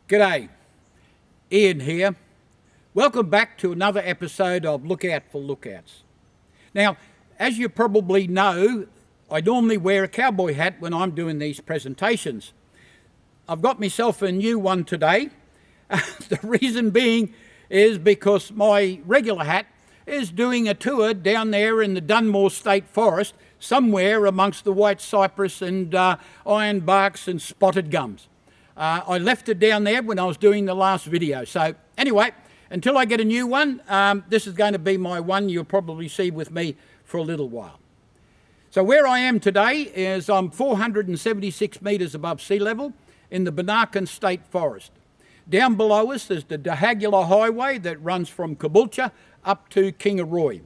G'day, Ian here. Welcome back to another episode of Look Out for Lookouts. Now, as you probably know, I normally wear a cowboy hat when I'm doing these presentations. I've got myself a new one today. The reason being is because my regular hat is doing a tour down there in the Dunmore State Forest, somewhere amongst the white cypress and ironbarks and spotted gums. I left it down there when I was doing the last video. So anyway, until I get a new one, this is going to be my one you'll probably see with me for a little while. So where I am today is I'm 476 metres above sea level in the Bunaken State Forest. Down below us there's the Dahagula Highway that runs from Caboolture up to Kingaroy.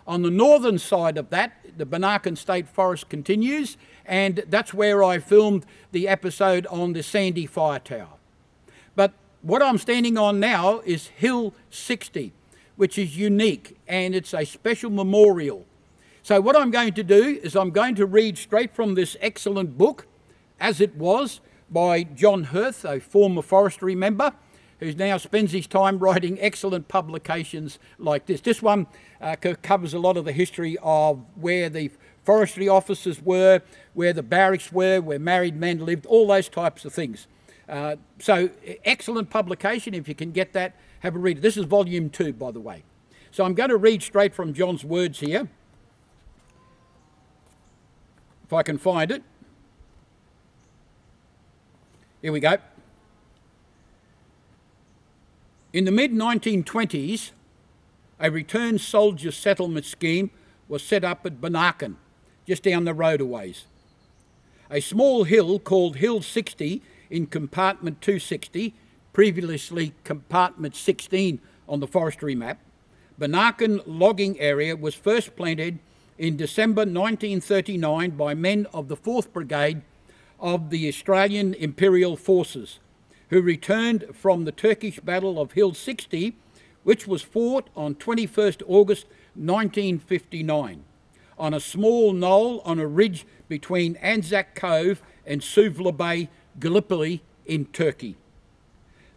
On the northern side of that, the Bunaken State Forest continues, and that's where I filmed the episode on the Sandy Fire Tower. But what I'm standing on now is Hill 60, which is unique, and it's a special memorial. So what I'm going to do is I'm going to read straight from this excellent book, As It Was, by John Hirth, a former forestry member, who now spends his time writing excellent publications like this. This one covers a lot of the history of where the forestry offices were, where the barracks were, where married men lived, all those types of things. So excellent publication. If you can get that, have a read. This is volume 2, by the way. So I'm going to read straight from John's words here, if I can find it. Here we go. In the mid-1920s, a returned soldier settlement scheme was set up at Bunaken, just down the road a ways. A small hill called Hill 60 in compartment 260, previously compartment 16 on the forestry map, Bunaken logging area was first planted in December 1939 by men of the 4th Brigade of the Australian Imperial Forces, who returned from the Turkish Battle of Hill 60, which was fought on 21st August 1959, on a small knoll on a ridge between Anzac Cove and Suvla Bay, Gallipoli in Turkey.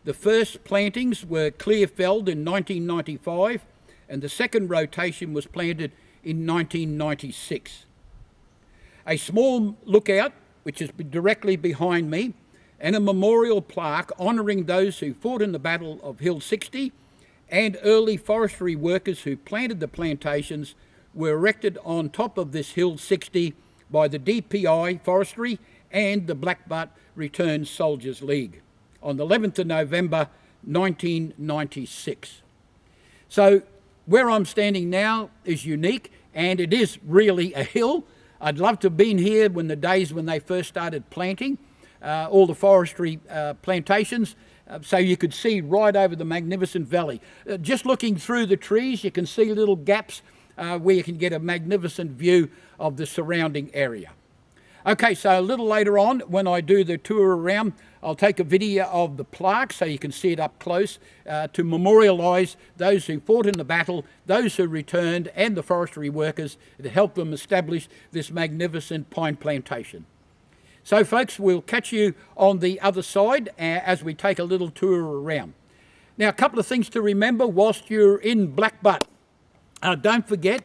The first plantings were clear-felled in 1995, and the second rotation was planted in 1996. A small lookout, which is directly behind me, and a memorial plaque honouring those who fought in the Battle of Hill 60 and early forestry workers who planted the plantations were erected on top of this Hill 60 by the DPI Forestry and the Blackbutt Returned Soldiers League on the 11th of November 1996. So where I'm standing now is unique, and it is really a hill. I'd love to have been here when they first started planting all the forestry plantations, so you could see right over the magnificent valley. Just looking through the trees, you can see little gaps where you can get a magnificent view of the surrounding area. Okay, so a little later on, when I do the tour around, I'll take a video of the plaque so you can see it up close to memorialise those who fought in the battle, those who returned, and the forestry workers to help them establish this magnificent pine plantation. So folks, we'll catch you on the other side as we take a little tour around. Now, a couple of things to remember whilst you're in Blackbutt. Don't forget,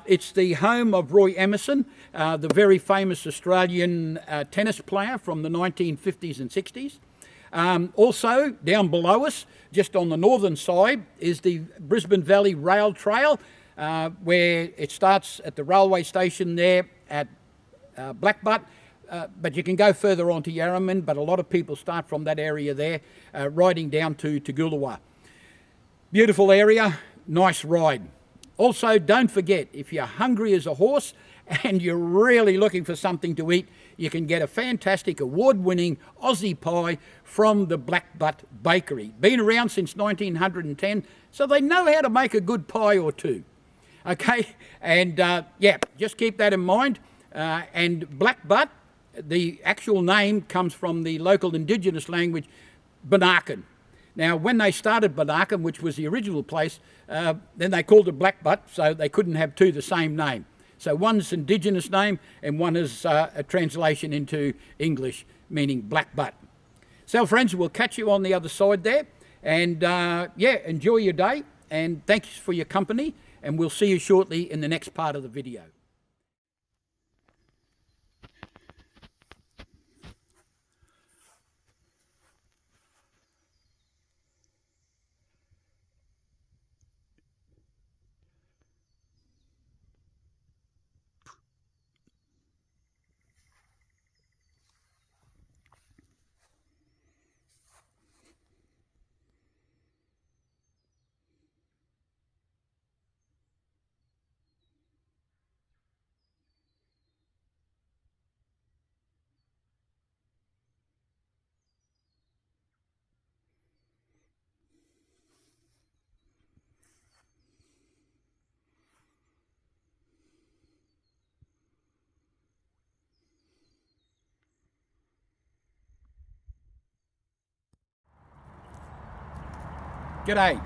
it's the home of Roy Emerson, the very famous Australian tennis player from the 1950s and 60s. Also, down below us, just on the northern side, is the Brisbane Valley Rail Trail, where it starts at the railway station there at Blackbutt. But you can go further on to Yarraman, but a lot of people start from that area there, riding down to Goolawah. Beautiful area, nice ride. Also, don't forget, if you're hungry as a horse and you're really looking for something to eat, you can get a fantastic award-winning Aussie pie from the Blackbutt Bakery. Been around since 1910, so they know how to make a good pie or two. Okay, and yeah, just keep that in mind. And Blackbutt, the actual name comes from the local indigenous language, Bunaken. Now, when they started Bunaken, which was the original place, then they called it Blackbutt, so they couldn't have two the same name. So one's indigenous name and one is a translation into English, meaning Blackbutt. So friends, we'll catch you on the other side there. And yeah, enjoy your day. And thanks for your company. And we'll see you shortly in the next part of the video. G'day.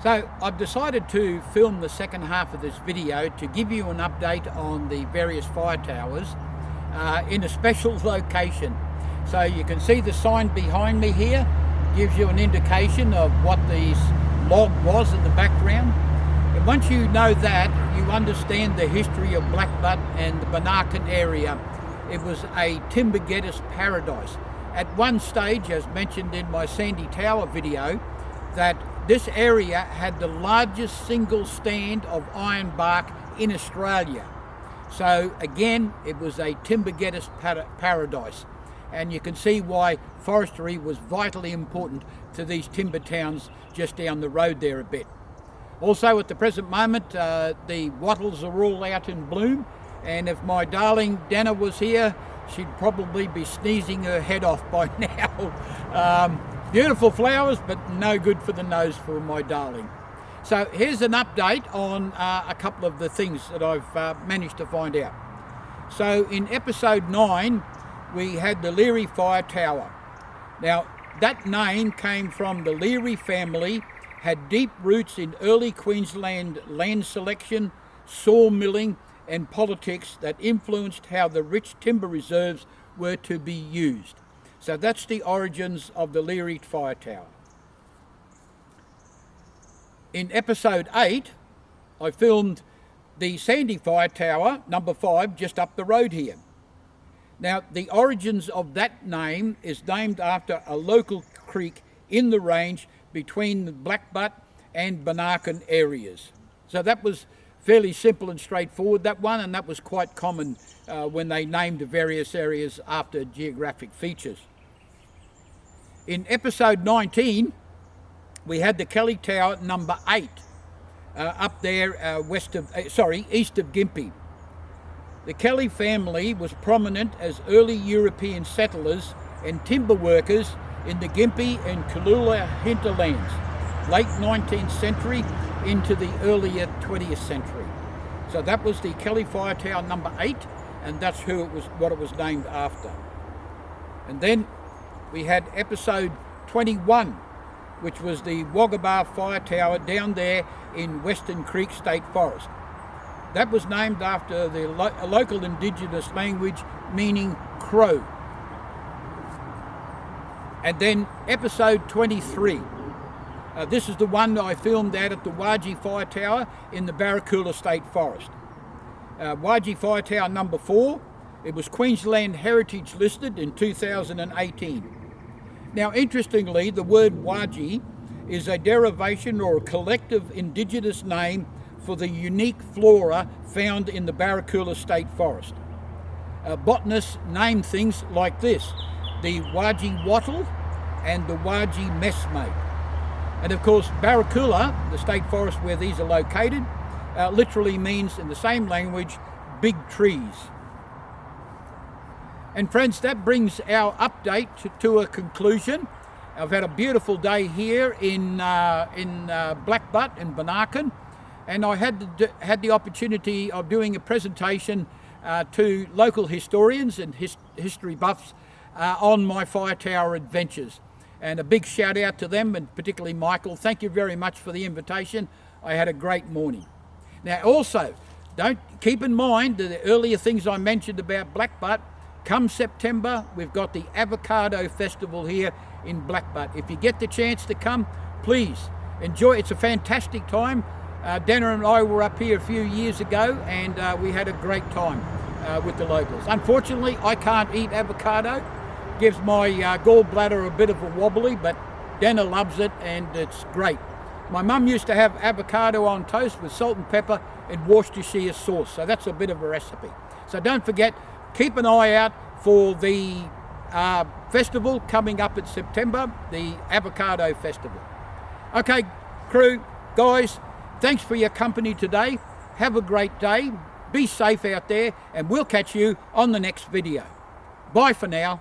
So I've decided to film the second half of this video to give you an update on the various fire towers in a special location. So you can see the sign behind me here gives you an indication of what the log was in the background. And once you know that, you understand the history of Blackbutt and the Banarkin area. It was a timber getter's paradise. At one stage, as mentioned in my Sandy Tower video, that this area had the largest single stand of ironbark in Australia. So again, it was a timber getter's paradise. And you can see why forestry was vitally important to these timber towns just down the road there a bit. Also at the present moment, the wattles are all out in bloom. And if my darling Dana was here, she'd probably be sneezing her head off by now. Beautiful flowers, but no good for the nose for my darling. So here's an update on a couple of the things that I've managed to find out. So in episode 9, we had the Leary Fire Tower. Now that name came from the Leary family, had deep roots in early Queensland land selection, sawmilling and politics that influenced how the rich timber reserves were to be used. So that's the origins of the Leary Fire Tower. In episode 8, I filmed the Sandy Fire Tower, number 5, just up the road here. Now, the origins of that name is named after a local creek in the range between the Blackbutt and Banarkin areas. So that was fairly simple and straightforward, that one, and that was quite common when they named the various areas after geographic features. In episode 19, we had the Kelly Tower number 8 up there east of Gympie. The Kelly family was prominent as early European settlers and timber workers in the Gympie and Cooloola hinterlands, late 19th century into the earlier 20th century. So that was the Kelly Fire Tower number 8, and that's what it was named after. And then we had episode 21, which was the Waggabar Fire Tower down there in Western Creek State Forest. That was named after the local indigenous language meaning crow. And then episode 23. This is the one that I filmed out at the Wagi Fire Tower in the Barracuda State Forest. Wagi Fire Tower number 4, it was Queensland Heritage listed in 2018. Now, interestingly, the word Wagi is a derivation or a collective indigenous name for the unique flora found in the Barracuda State Forest. Botanists name things like this: the Wagi wattle and the Wagi messmate. And of course, Barracuda, the state forest where these are located, literally means in the same language, big trees. And friends, that brings our update to a conclusion. I've had a beautiful day here in Blackbutt and Banarkin, and I had the opportunity of doing a presentation to local historians and history buffs on my fire tower adventures. And a big shout out to them, and particularly Michael. Thank you very much for the invitation. I had a great morning. Now also, don't keep in mind the earlier things I mentioned about Blackbutt. come September, we've got the Avocado Festival here in Blackbutt. If you get the chance to come, please enjoy. It's a fantastic time. Dana and I were up here a few years ago, and we had a great time with the locals. Unfortunately, I can't eat avocado. Gives my gallbladder a bit of a wobbly, but Dana loves it, and it's great. My mum used to have avocado on toast with salt and pepper and Worcestershire sauce, so that's a bit of a recipe. So don't forget, keep an eye out for the festival coming up in September, the Avocado Festival. Okay, crew, guys, thanks for your company today. Have a great day. Be safe out there, and we'll catch you on the next video. Bye for now.